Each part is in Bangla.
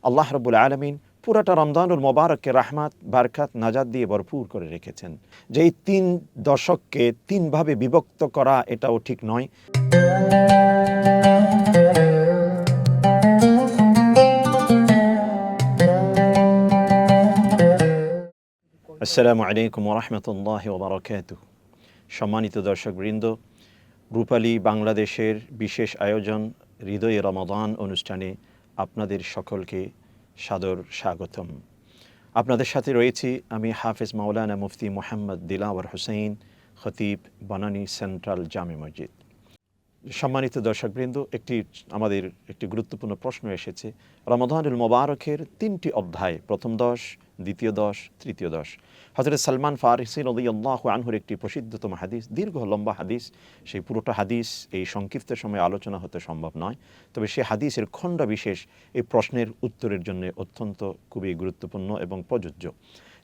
আল্লাহ রাব্বুল আলামিন পুরাটা রমজানুল মোবারককে রাহমাত, বারকাত, নাজাত দিয়ে ভরপুর করে রেখেছেন। যে এই ৩ দশককে ৩ ভাবে বিভক্ত করা এটাও ঠিক নয়। আসসালামু আলাইকুম ওয়া রাহমাতুল্লাহি ওয়া বারাকাতুহু। সম্মানিত দর্শকবৃন্দ, রূপালী বাংলাদেশের বিশেষ আয়োজন হৃদয়ে রমাদান অনুষ্ঠানে আপনাদের সকলকে সাদর স্বাগতম। আপনাদের সাথে রয়েছি আমি হাফেজ মাওলানা মুফতি মোহাম্মদ দিলাওয়ার হোসেন, খতিব, বনানী সেন্ট্রাল জামে মসজিদ। সম্মানিত দর্শকবৃন্দ, আমাদের একটি গুরুত্বপূর্ণ প্রশ্ন এসেছে। রমাদানুল মোবারকের ৩টি অধ্যায়, প্রথম ১০, দ্বিতীয় ১০, তৃতীয় ১০। হযরত সালমান ফারিসি রাদিয়াল্লাহু আনহুর একটি প্রসিদ্ধতম হাদিস, দীর্ঘ লম্বা হাদিস। সেই পুরোটা হাদিস এই সংক্ষিপ্ত সময়ে আলোচনা হতে সম্ভব নয়, তবে সেই হাদিসের খণ্ড বিশেষ এই প্রশ্নের উত্তরের জন্য অত্যন্ত খুবই গুরুত্বপূর্ণ এবং প্রযোজ্য।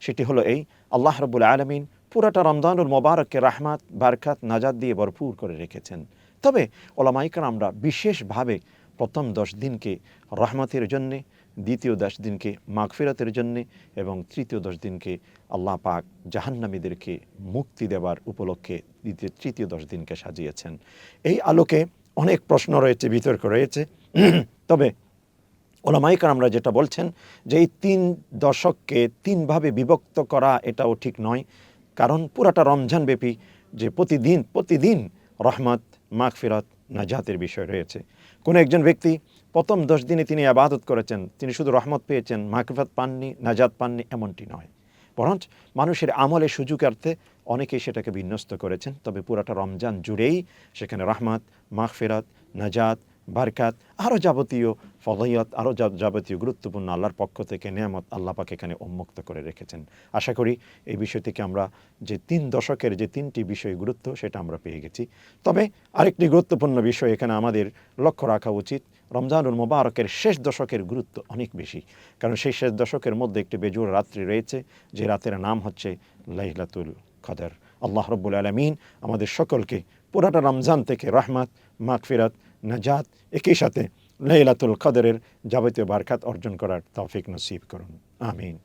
সেটি হলো এই: আল্লাহ রাব্বুল আলামিন পুরাটা রমজানুল মোবারককে রাহমাত, বারকাত, নাজাত দিয়ে ভরপুর করে রেখেছেন। তবে ওলামায়ে কেরামরা বিশেষভাবে প্রথম ১০ দিনকে রহমতের জন্যে, দ্বিতীয় ১০ দিনকে মাগফিরাতের জন্যে এবং তৃতীয় ১০ দিনকে আল্লাহ পাক জাহান্নামীদেরকে মুক্তি দেওয়ার উপলক্ষে তৃতীয় ১০ দিনকে সাজিয়েছেন। এই আলোকে অনেক প্রশ্ন রয়েছে, বিতর্ক রয়েছে। তবে ওলামায়ে কেরামরা যেটা বলছেন যে এই ৩ দশককে ৩ ভাবে বিভক্ত করা এটাও ঠিক নয়। কারণ পুরাটা রমজানব্যাপী যে প্রতিদিন রহমত, মাগফিরাত, নাজাতের বিষয় রয়েছে। কোনো একজন ব্যক্তি প্রথম ১০ দিনে তিনি ইবাদত করেছেন, তিনি শুধু রহমত পেয়েছেন, মাগফিরাত পাননি, নাজাত পাননি, এমনটি নয়। বরঞ্চ মানুষের আমলের সুযোগার্থে অনেকেই সেটাকে বিন্যস্ত করেছেন। তবে পুরাটা রমজান জুড়েই সেখানে রহমত, মাগফিরাত, নাজাত, বারকাত, আরও যাবতীয় ফজিলত, আরও যাবতীয় গুরুত্বপূর্ণ আল্লাহর পক্ষ থেকে নেয়ামত আল্লাহ পাক এখানে উন্মুক্ত করে রেখেছেন। আশা করি এই বিষয় থেকে আমরা যে ৩ দশকের যে ৩টি বিষয় গুরুত্ব, সেটা আমরা পেয়ে গেছি। তবে আরেকটি গুরুত্বপূর্ণ বিষয় এখানে আমাদের লক্ষ্য রাখা উচিত। রমজানুল মোবারকের শেষ দশকের গুরুত্ব অনেক বেশি, কারণ সেই শেষ দশকের মধ্যে একটি বেজোড় রাত্রি রয়েছে, যে রাতের নাম হচ্ছে লাইলাতুল কদর। আল্লাহ রাব্বুল আলামিন আমাদের সকলকে পুরাটা রমজান থেকে রহমত, মাগফিরাত, নাজাত, একই সাথে লাইলাতুল কদরের যাবতীয় বারকাত অর্জন করার তৌফিক নসিব করুন। আমিন।